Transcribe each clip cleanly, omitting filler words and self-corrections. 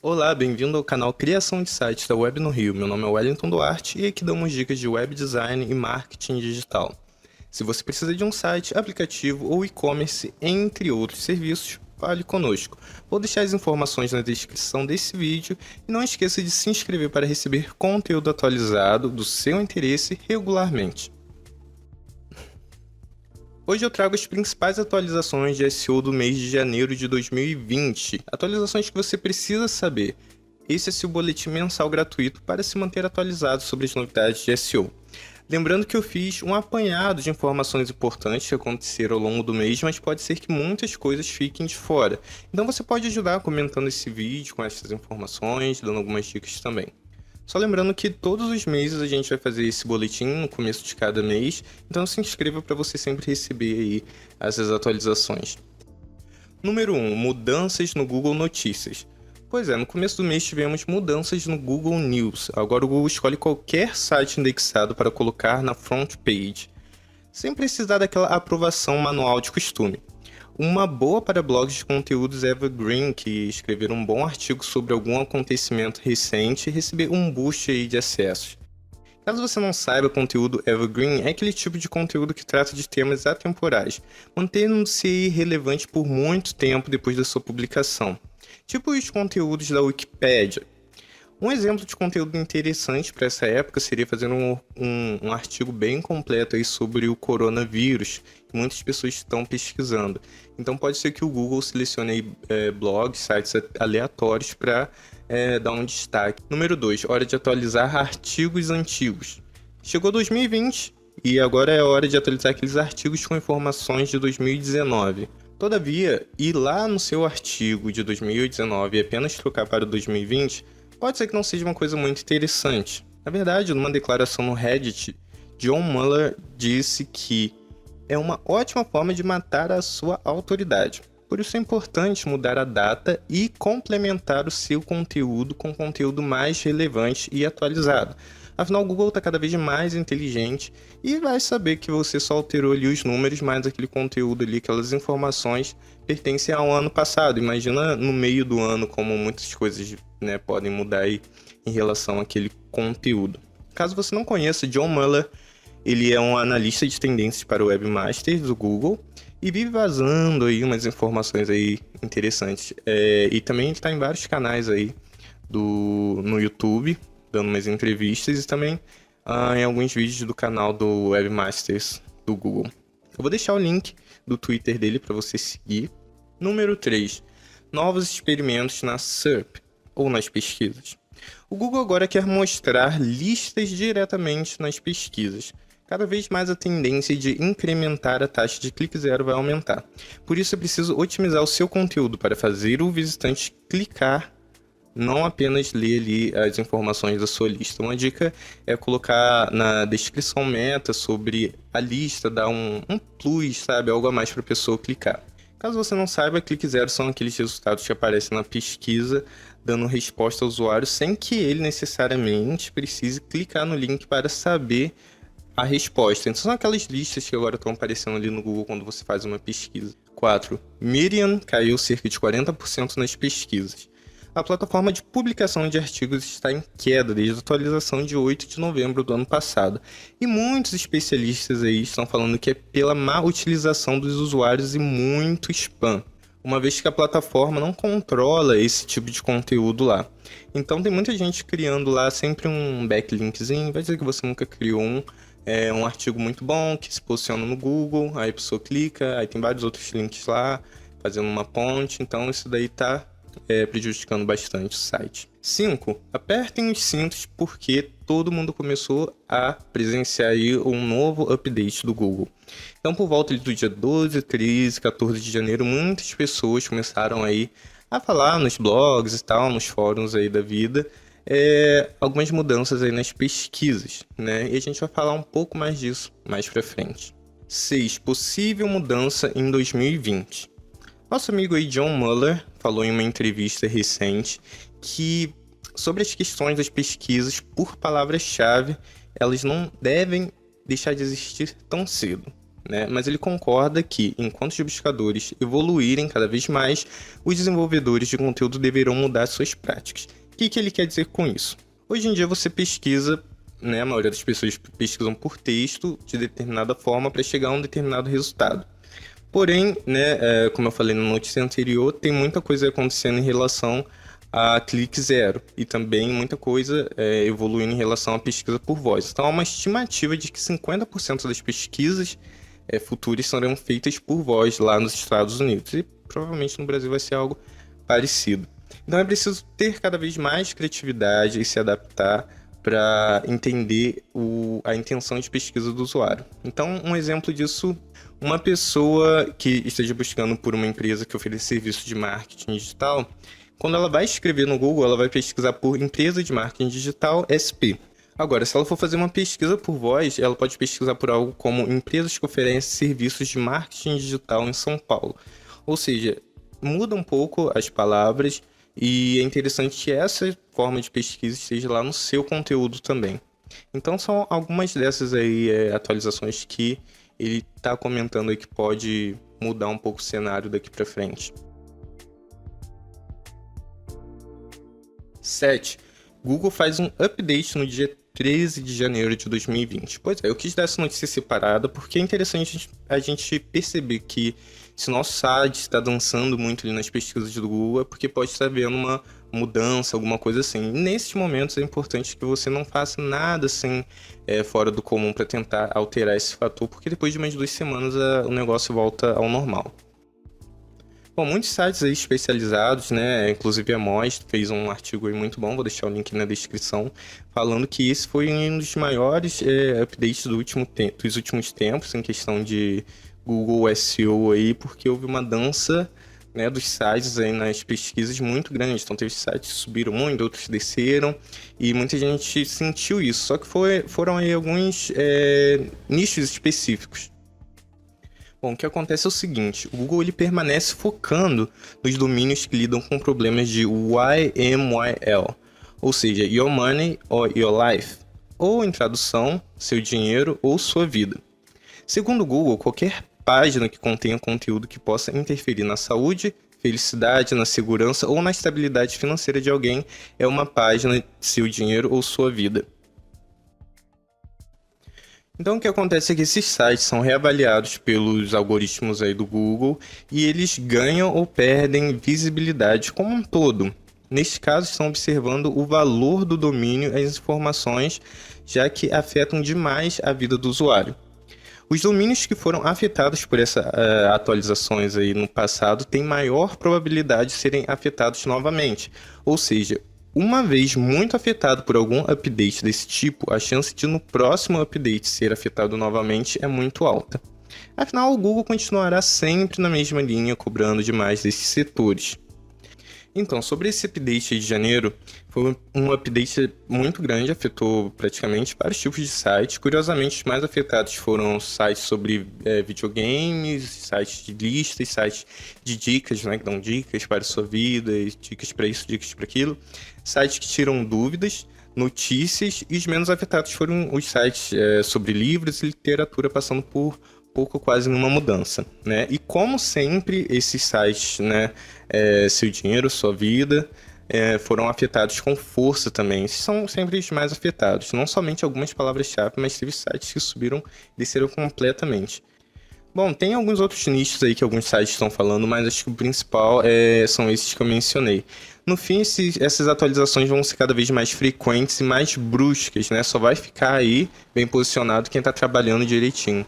Olá, bem-vindo ao canal Criação de Sites da Web no Rio. Meu nome é Wellington Duarte e aqui damos dicas de web design e marketing digital. Se você precisa de um site, aplicativo ou e-commerce, entre outros serviços, fale conosco. Vou deixar as informações na descrição desse vídeo e não esqueça de se inscrever para receber conteúdo atualizado do seu interesse regularmente. Hoje eu trago as principais atualizações de SEO do mês de janeiro de 2020, atualizações que você precisa saber. Esse é seu boletim mensal gratuito para se manter atualizado sobre as novidades de SEO. Lembrando que eu fiz um apanhado de informações importantes que aconteceram ao longo do mês, mas pode ser que muitas coisas fiquem de fora. Então você pode ajudar comentando esse vídeo com essas informações, dando algumas dicas também. Só lembrando que todos os meses a gente vai fazer esse boletim no começo de cada mês, então se inscreva para você sempre receber aí essas atualizações. Número 1. Mudanças no Google Notícias. Pois é, no começo do mês tivemos mudanças no Google News. Agora o Google escolhe qualquer site indexado para colocar na front page, sem precisar daquela aprovação manual de costume. Uma boa para blogs de conteúdos evergreen que escreveram um bom artigo sobre algum acontecimento recente e receber um boost aí de acessos. Caso você não saiba, conteúdo evergreen é aquele tipo de conteúdo que trata de temas atemporais, mantendo-se relevante por muito tempo depois da sua publicação, tipo os conteúdos da Wikipédia. Um exemplo de conteúdo interessante para essa época seria fazer um artigo bem completo aí sobre o coronavírus, que muitas pessoas estão pesquisando. Então pode ser que o Google selecione aí, blogs, sites aleatórios para dar um destaque. Número 2, hora de atualizar artigos antigos. Chegou 2020 e agora é hora de atualizar aqueles artigos com informações de 2019. Todavia, ir lá no seu artigo de 2019 e apenas trocar para 2020, pode ser que não seja uma coisa muito interessante. Na verdade, numa declaração no Reddit, John Mueller disse que é uma ótima forma de matar a sua autoridade. Por isso é importante mudar a data e complementar o seu conteúdo com conteúdo mais relevante e atualizado. Afinal, o Google está cada vez mais inteligente e vai saber que você só alterou ali os números, mas aquele conteúdo ali, aquelas informações pertencem ao ano passado. Imagina no meio do ano como muitas coisas, né, podem mudar aí em relação àquele conteúdo. Caso você não conheça, John Mueller, ele é um analista de tendências para o webmasters do Google e vive vazando aí umas informações aí interessantes. E também está em vários canais aí no YouTube, dando umas entrevistas e também em alguns vídeos do canal do Webmasters do Google. Eu vou deixar o link do Twitter dele para você seguir. Número 3. Novos experimentos na SERP, ou nas pesquisas. O Google agora quer mostrar listas diretamente nas pesquisas. Cada vez mais a tendência de incrementar a taxa de clique zero vai aumentar. Por isso é preciso otimizar o seu conteúdo para fazer o visitante clicar, não apenas ler ali as informações da sua lista. Uma dica é colocar na descrição meta sobre a lista, dar um plus, sabe? Algo a mais para a pessoa clicar. Caso você não saiba, clique zero são aqueles resultados que aparecem na pesquisa, dando resposta ao usuário sem que ele necessariamente precise clicar no link para saber a resposta. Então são aquelas listas que agora estão aparecendo ali no Google quando você faz uma pesquisa. 4. Medium caiu cerca de 40% nas pesquisas. A plataforma de publicação de artigos está em queda desde a atualização de 8 de novembro do ano passado. E muitos especialistas aí estão falando que é pela má utilização dos usuários e muito spam, uma vez que a plataforma não controla esse tipo de conteúdo lá. Então tem muita gente criando lá sempre um backlinkzinho, vai dizer que você nunca criou um artigo muito bom que se posiciona no Google, aí a pessoa clica, aí tem vários outros links lá, fazendo uma ponte, então isso daí está prejudicando bastante o site. 5. Apertem os cintos porque todo mundo começou a presenciar aí um novo update do Google. Então, por volta do dia 12, 13, 14 de janeiro, muitas pessoas começaram aí a falar nos blogs e tal, nos fóruns aí da vida, algumas mudanças aí nas pesquisas, né? E a gente vai falar um pouco mais disso mais pra frente. 6. Possível mudança em 2020. Nosso amigo aí John Mueller falou em uma entrevista recente que sobre as questões das pesquisas por palavra-chave, elas não devem deixar de existir tão cedo, né? Mas ele concorda que, enquanto os buscadores evoluírem cada vez mais, os desenvolvedores de conteúdo deverão mudar suas práticas. O que ele quer dizer com isso? Hoje em dia você pesquisa, né? A maioria das pessoas pesquisam por texto de determinada forma para chegar a um determinado resultado. Porém, né, como eu falei na notícia anterior, tem muita coisa acontecendo em relação a clique zero e também muita coisa evoluindo em relação à pesquisa por voz. Então há uma estimativa de que 50% das pesquisas futuras serão feitas por voz lá nos Estados Unidos e provavelmente no Brasil vai ser algo parecido. Então é preciso ter cada vez mais criatividade e se adaptar para entender a intenção de pesquisa do usuário. Então, um exemplo disso, uma pessoa que esteja buscando por uma empresa que oferece serviço de marketing digital, quando ela vai escrever no Google, ela vai pesquisar por empresa de marketing digital SP. Agora, se ela for fazer uma pesquisa por voz, ela pode pesquisar por algo como empresas que oferecem serviços de marketing digital em São Paulo. Ou seja, muda um pouco as palavras e é interessante que essa forma de pesquisa esteja lá no seu conteúdo também. Então são algumas dessas aí atualizações que ele está comentando aí que pode mudar um pouco o cenário daqui para frente. 7. Google faz um update no dia 13 de janeiro de 2020. Pois é, eu quis dar essa notícia separada porque é interessante a gente perceber que se o nosso site está dançando muito ali nas pesquisas do Google é porque pode estar havendo uma mudança, alguma coisa assim. E nesses momentos é importante que você não faça nada assim fora do comum para tentar alterar esse fator, porque depois de mais 2 semanas o negócio volta ao normal. Bom, muitos sites aí especializados, né, inclusive a Moz fez um artigo aí muito bom, vou deixar o link na descrição, falando que esse foi um dos maiores updates dos últimos tempos em questão de Google SEO aí, porque houve uma dança, né, dos sites aí nas pesquisas muito grande. Então teve sites que subiram muito, outros desceram, e muita gente sentiu isso, só que foram aí alguns nichos específicos. Bom, o que acontece é o seguinte, o Google ele permanece focando nos domínios que lidam com problemas de YMYL, ou seja, Your Money or Your Life, ou em tradução, seu dinheiro ou sua vida. Segundo o Google, qualquer página que contenha conteúdo que possa interferir na saúde, felicidade, na segurança ou na estabilidade financeira de alguém é uma página de seu dinheiro ou sua vida. Então o que acontece é que esses sites são reavaliados pelos algoritmos aí do Google e eles ganham ou perdem visibilidade como um todo. Neste caso, estão observando o valor do domínio e as informações, já que afetam demais a vida do usuário. Os domínios que foram afetados por essas atualizações aí no passado têm maior probabilidade de serem afetados novamente, ou seja, uma vez muito afetado por algum update desse tipo, a chance de no próximo update ser afetado novamente é muito alta. Afinal, o Google continuará sempre na mesma linha, cobrando demais desses setores. Então, sobre esse update de janeiro, foi um update muito grande, afetou praticamente vários tipos de sites. Curiosamente, os mais afetados foram sites sobre videogames, sites de listas, sites de dicas, né, que dão dicas para a sua vida, dicas para isso, dicas para aquilo. Sites que tiram dúvidas, notícias, e os menos afetados foram os sites sobre livros e literatura, passando por pouco quase numa mudança, né? E como sempre, esses sites, né, seu dinheiro, sua vida, foram afetados com força também. Esses são sempre os mais afetados, não somente algumas palavras-chave, mas teve sites que subiram e desceram completamente. Bom, tem alguns outros nichos aí que alguns sites estão falando, mas acho que o principal são esses que eu mencionei. No fim, essas atualizações vão ser cada vez mais frequentes e mais bruscas, né? Só vai ficar aí bem posicionado quem está trabalhando direitinho.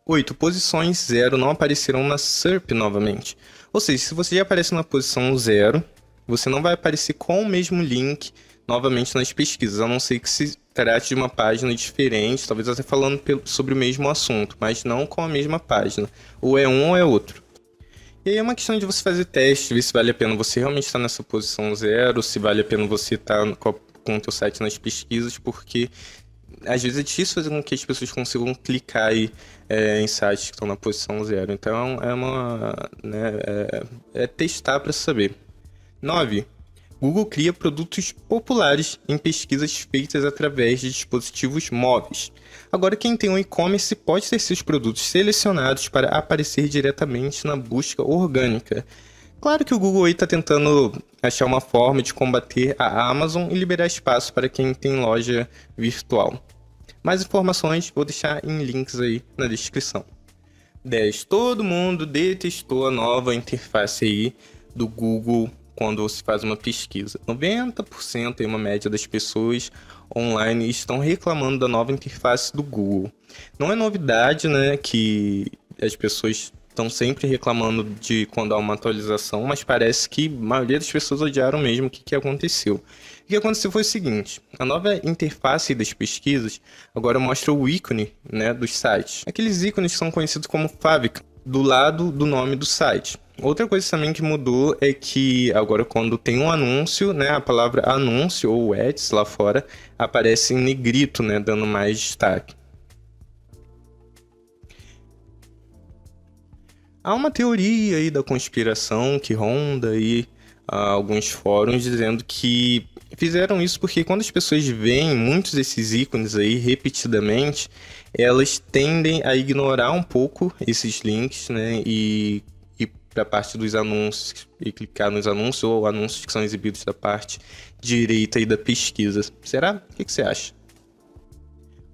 8. Posições 0 não aparecerão na SERP novamente. Ou seja, se você já aparece na posição 0, você não vai aparecer com o mesmo link novamente nas pesquisas, a não ser que se trate de uma página diferente, talvez até falando sobre o mesmo assunto, mas não com a mesma página. Ou é um ou é outro. E aí é uma questão de você fazer teste, ver se vale a pena você realmente estar nessa posição 0, se vale a pena você estar com o teu site nas pesquisas, porque às vezes é difícil fazer com que as pessoas consigam clicar aí, em sites que estão na posição 0. Então é testar para saber. 9. Google cria produtos populares em pesquisas feitas através de dispositivos móveis. Agora, quem tem um e-commerce pode ter seus produtos selecionados para aparecer diretamente na busca orgânica. Claro que o Google está tentando achar uma forma de combater a Amazon e liberar espaço para quem tem loja virtual. Mais informações vou deixar em links aí na descrição. 10. Todo mundo detestou a nova interface aí do Google quando você faz uma pesquisa. 90% é uma média das pessoas online estão reclamando da nova interface do Google. Não é novidade, né, que as pessoas estão sempre reclamando de quando há uma atualização, mas parece que a maioria das pessoas odiaram mesmo o que aconteceu. O que aconteceu foi o seguinte: a nova interface das pesquisas agora mostra o ícone, né, dos sites. Aqueles ícones que são conhecidos como favicon, do lado do nome do site. Outra coisa também que mudou é que agora quando tem um anúncio, né, a palavra anúncio ou ads lá fora aparece em negrito, né, dando mais destaque. Há uma teoria aí da conspiração que ronda aí alguns fóruns dizendo que fizeram isso porque quando as pessoas veem muitos desses ícones aí repetidamente, elas tendem a ignorar um pouco esses links, né, e ir para a parte dos anúncios e clicar nos anúncios ou anúncios que são exibidos da parte direita aí da pesquisa. Será? O que você acha?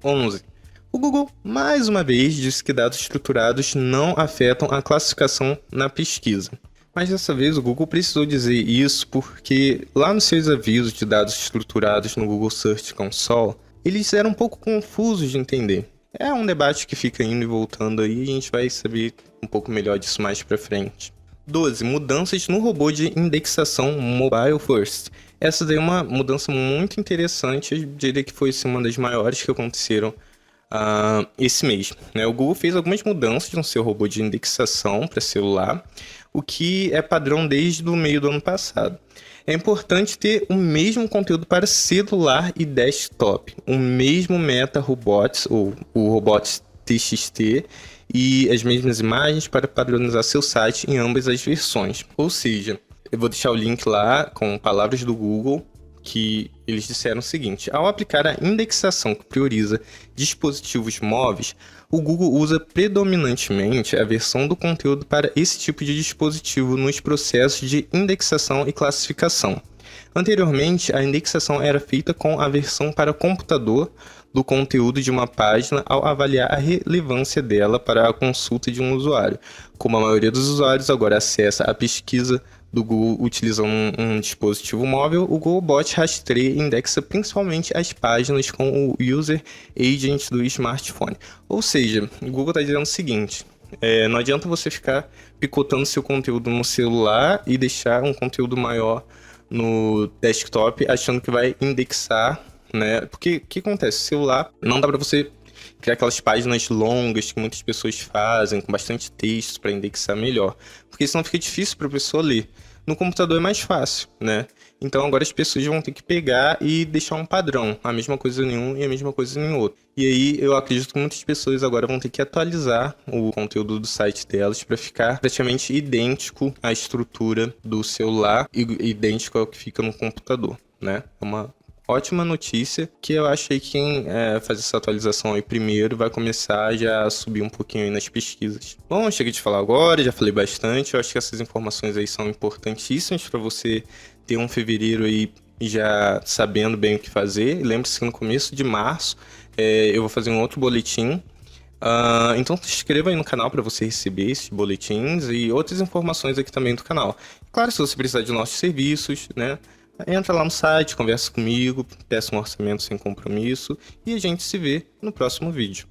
11. O Google, mais uma vez, disse que dados estruturados não afetam a classificação na pesquisa. Mas dessa vez o Google precisou dizer isso porque lá nos seus avisos de dados estruturados no Google Search Console, eles eram um pouco confusos de entender. É um debate que fica indo e voltando aí e a gente vai saber um pouco melhor disso mais pra frente. 12. Mudanças no robô de indexação Mobile First. Essa daí é uma mudança muito interessante, eu diria que foi uma das maiores que aconteceram esse mês, né? O Google fez algumas mudanças no seu robô de indexação para celular, o que é padrão desde o meio do ano passado. É importante ter o mesmo conteúdo para celular e desktop, o mesmo meta robots ou o robots TXT e as mesmas imagens para padronizar seu site em ambas as versões. Ou seja, eu vou deixar o link lá com palavras do Google que eles disseram o seguinte: ao aplicar a indexação que prioriza dispositivos móveis, o Google usa predominantemente a versão do conteúdo para esse tipo de dispositivo nos processos de indexação e classificação. Anteriormente, a indexação era feita com a versão para computador do conteúdo de uma página ao avaliar a relevância dela para a consulta de um usuário. Como a maioria dos usuários agora acessa a pesquisa do Google utilizando um dispositivo móvel, o Googlebot rastreia e indexa principalmente as páginas com o User Agent do smartphone. Ou seja, o Google está dizendo o seguinte: não adianta você ficar picotando seu conteúdo no celular e deixar um conteúdo maior no desktop achando que vai indexar, né? Porque o que acontece? O celular não dá para você criar aquelas páginas longas que muitas pessoas fazem, com bastante texto para indexar melhor, porque senão fica difícil para a pessoa ler. No computador é mais fácil, né? Então agora as pessoas vão ter que pegar e deixar um padrão, a mesma coisa em um e a mesma coisa em outro. E aí eu acredito que muitas pessoas agora vão ter que atualizar o conteúdo do site delas para ficar praticamente idêntico à estrutura do celular e idêntico ao que fica no computador, né? É uma ótima notícia que eu acho que quem faz essa atualização aí primeiro vai começar já a subir um pouquinho aí nas pesquisas. Bom, chega de falar agora, já falei bastante, eu acho que essas informações aí são importantíssimas para você ter um fevereiro aí já sabendo bem o que fazer. Lembre-se que no começo de março eu vou fazer um outro boletim. Então se inscreva aí no canal para você receber esses boletins e outras informações aqui também do canal. Claro, se você precisar de nossos serviços, né? Entra lá no site, conversa comigo, peça um orçamento sem compromisso e a gente se vê no próximo vídeo.